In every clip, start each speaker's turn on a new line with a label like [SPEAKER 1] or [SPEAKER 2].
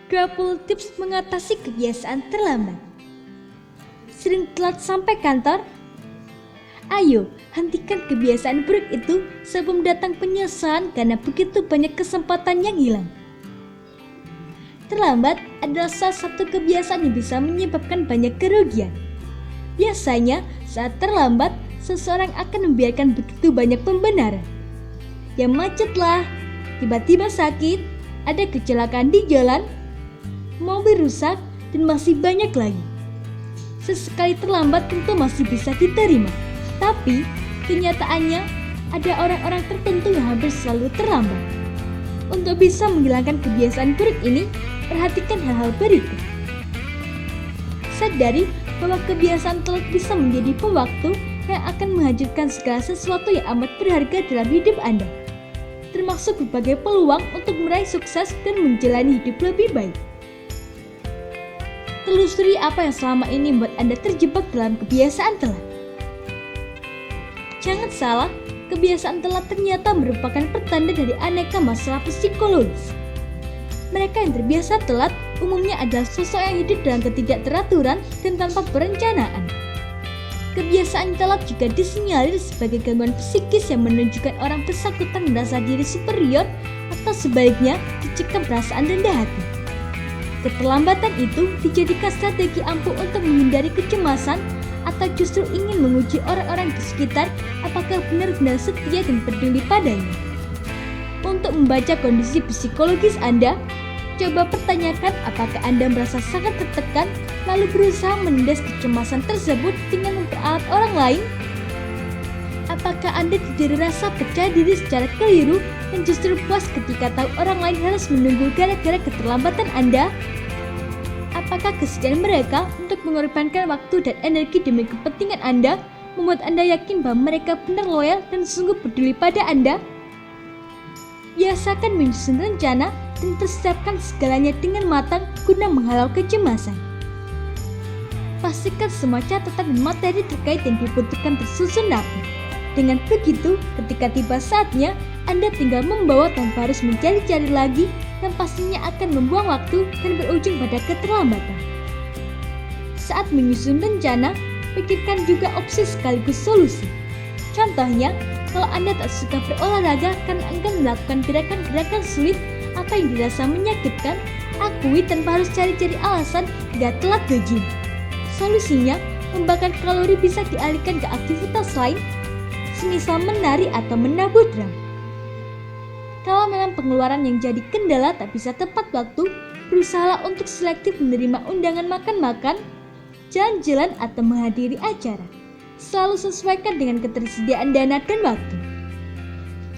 [SPEAKER 1] 20 tips mengatasi kebiasaan terlambat. Sering telat sampai kantor? Ayo, hentikan kebiasaan buruk itu sebelum datang penyesalan karena begitu banyak kesempatan yang hilang. Terlambat adalah salah satu kebiasaan yang bisa menyebabkan banyak kerugian. Biasanya, saat terlambat, seseorang akan membiarkan begitu banyak pembenaran. Yang macetlah, tiba-tiba sakit, ada kecelakaan di jalan, mobil rusak, dan masih banyak lagi. Sesekali terlambat tentu masih bisa diterima, tapi kenyataannya ada orang-orang tertentu yang hampir selalu terlambat. Untuk bisa menghilangkan kebiasaan buruk ini, perhatikan hal-hal berikut. Sadari bahwa kebiasaan telat bisa menjadi pewaktu yang akan menghancurkan segala sesuatu yang amat berharga dalam hidup Anda, termasuk berbagai peluang untuk meraih sukses dan menjalani hidup lebih baik. Telusuri apa yang selama ini membuat Anda terjebak dalam kebiasaan telat. Jangan salah, kebiasaan telat ternyata merupakan pertanda dari aneka masalah psikologis. Mereka yang terbiasa telat umumnya adalah sosok yang hidup dalam ketidakteraturan dan tanpa perencanaan. Kebiasaan telat juga disinyalir sebagai gangguan psikis yang menunjukkan orang bersangkutan merasa diri superior atau sebaliknya dicekam perasaan rendah hati. Keterlambatan itu dijadikan strategi ampuh untuk menghindari kecemasan atau justru ingin menguji orang-orang di sekitar apakah benar-benar setia dan peduli padanya. Untuk membaca kondisi psikologis Anda, coba pertanyakan apakah Anda merasa sangat tertekan lalu berusaha menindas kecemasan tersebut dengan memperalat orang lain? Apakah Anda tidak merasa percaya diri secara keliru dan justru puas ketika tahu orang lain harus menunggu gara-gara keterlambatan Anda? Apakah kesediaan mereka untuk mengorbankan waktu dan energi demi kepentingan Anda membuat Anda yakin bahwa mereka benar loyal dan sungguh peduli pada Anda? Biasakan menyusun rencana dan persiapkan segalanya dengan matang guna menghalau kecemasan. Pastikan semua catatan dan materi terkait yang dibutuhkan tersusun rapi. Dengan begitu, ketika tiba saatnya, Anda tinggal membawa tanpa harus mencari-cari lagi yang pastinya akan membuang waktu dan berujung pada keterlambatan. Saat menyusun rencana, pikirkan juga opsi sekaligus solusi. Contohnya, kalau Anda tak suka berolahraga karena enggan melakukan gerakan-gerakan sulit atau yang dirasa menyakitkan, akui tanpa harus cari-cari alasan hingga telat ke gym. Solusinya, membakar kalori bisa dialihkan ke aktivitas lain, semisal menari atau menabuh drum. Kalau memang pengeluaran yang jadi kendala tak bisa tepat waktu, berusahalah untuk selektif menerima undangan makan-makan, jalan-jalan atau menghadiri acara. Selalu sesuaikan dengan ketersediaan dana dan waktu.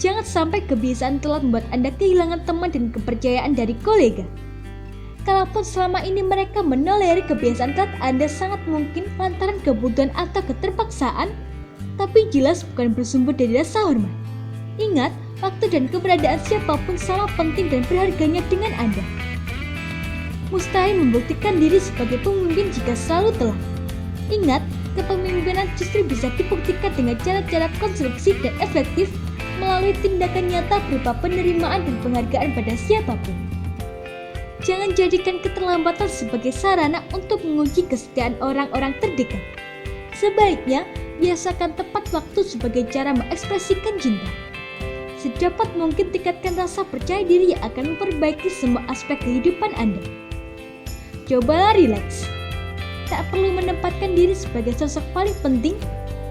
[SPEAKER 1] Jangan sampai kebiasaan telat membuat Anda kehilangan teman dan kepercayaan dari kolega. Kalaupun selama ini mereka menoleri kebiasaan telat Anda sangat mungkin lantaran kebutuhan atau keterpaksaan, tapi jelas bukan bersumber dari rasa hormat. Ingat, waktu dan keberadaan siapapun sama penting dan berharganya dengan Anda. Mustahil membuktikan diri sebagai pemimpin jika selalu telat. Ingat, kepemimpinan justru bisa dibuktikan dengan cara-cara konstruksi dan efektif melalui tindakan nyata berupa penerimaan dan penghargaan pada siapapun. Jangan jadikan keterlambatan sebagai sarana untuk menguji kesetiaan orang-orang terdekat. Sebaliknya, biasakan tepat waktu sebagai cara mengekspresikan cinta. Sedapat mungkin tingkatkan rasa percaya diri yang akan memperbaiki semua aspek kehidupan Anda. Cobalah rileks. Tak perlu menempatkan diri sebagai sosok paling penting,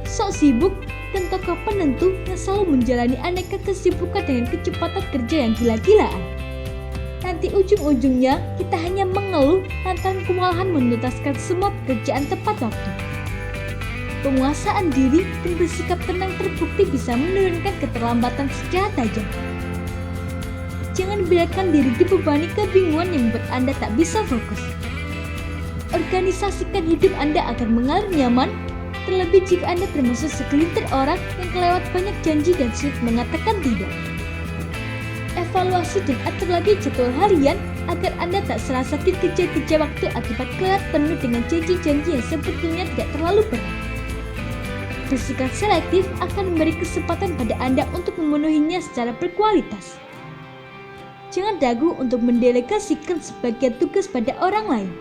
[SPEAKER 1] sok sibuk, dan tokoh penentu yang selalu menjalani aneka kesibukan dengan kecepatan kerja yang gila-gilaan. Nanti ujung-ujungnya kita hanya mengeluh lantaran kewalahan menuntaskan semua pekerjaan tepat waktu. Penguasaan diri dan bersikap tenang terbukti bisa menurunkan keterlambatan secara tajam. Jangan biarkan diri dibebani kebingungan yang membuat Anda tak bisa fokus. Organisasikan hidup Anda agar mengalir nyaman, terlebih jika Anda termasuk segelintir orang yang kelewat banyak janji dan sulit mengatakan tidak. Evaluasi dan atur lagi jadwal harian agar Anda tak serasa dikejar-kejar waktu akibat kelewat penuh dengan janji-janji yang sebetulnya tidak terlalu berat. Bersikap selektif akan memberi kesempatan pada Anda untuk memenuhinya secara berkualitas. Jangan ragu untuk mendelegasikan sebagian tugas pada orang lain.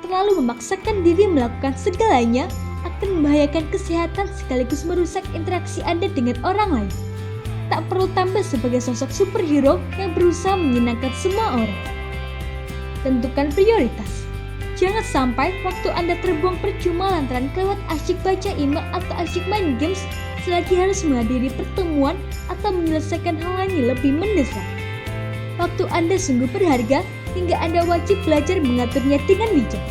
[SPEAKER 1] Terlalu memaksakan diri melakukan segalanya akan membahayakan kesehatan sekaligus merusak interaksi Anda dengan orang lain. Tak perlu tampil sebagai sosok superhero yang berusaha menyenangkan semua orang. Tentukan prioritas. Jangan sampai waktu Anda terbuang percuma lantaran kelewat asyik baca email atau asyik main games selagi harus menghadiri pertemuan atau menyelesaikan hal lain yang lebih mendesak. Waktu Anda sungguh berharga hingga Anda wajib belajar mengaturnya dengan bijak.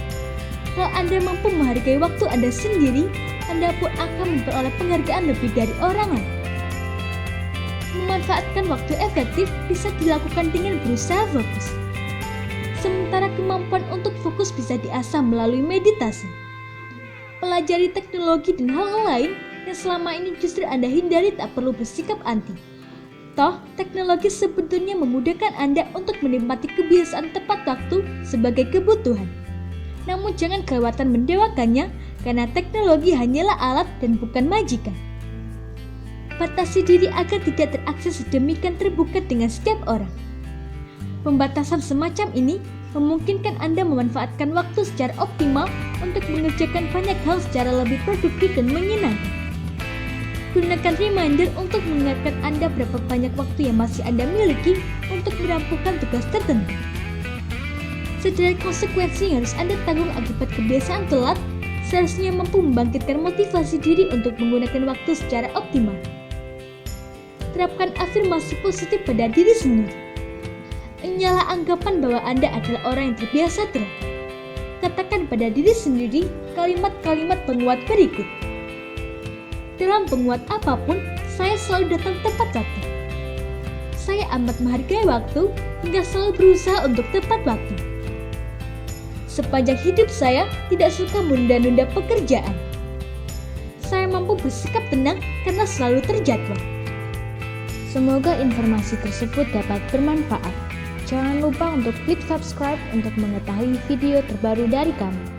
[SPEAKER 1] Kalau Anda mampu menghargai waktu Anda sendiri, Anda pun akan memperoleh penghargaan lebih dari orang lain. Memanfaatkan waktu efektif bisa dilakukan dengan berusaha fokus. Sementara kemampuan untuk fokus bisa diasah melalui meditasi. Pelajari teknologi dan hal-hal lain yang selama ini justru Anda hindari tak perlu bersikap anti. Toh, teknologi sebetulnya memudahkan Anda untuk menikmati kebiasaan tepat waktu sebagai kebutuhan. Namun jangan kelewatan mendewakannya karena teknologi hanyalah alat dan bukan majikan. Batasi diri agar tidak terakses sedemikian terbuka dengan setiap orang. Pembatasan semacam ini memungkinkan Anda memanfaatkan waktu secara optimal untuk mengerjakan banyak hal secara lebih produktif dan menyenangkan. Gunakan reminder untuk mengingatkan Anda berapa banyak waktu yang masih Anda miliki untuk merampungkan tugas tertentu. Sederet konsekuensi yang harus Anda tanggung akibat kebiasaan telat seharusnya mampu membangkitkan motivasi diri untuk menggunakan waktu secara optimal. Terapkan afirmasi positif pada diri sendiri. Enyalah anggapan bahwa Anda adalah orang yang terbiasa telat. Katakan pada diri sendiri kalimat-kalimat penguat berikut. Dalam penguat apapun, saya selalu datang tepat waktu. Saya amat menghargai waktu hingga selalu berusaha untuk tepat waktu. Sepanjang hidup saya tidak suka menunda-nunda pekerjaan. Saya mampu bersikap tenang karena selalu terjadwal. Semoga informasi tersebut dapat bermanfaat. Jangan lupa untuk klik subscribe untuk mengetahui video terbaru dari kami.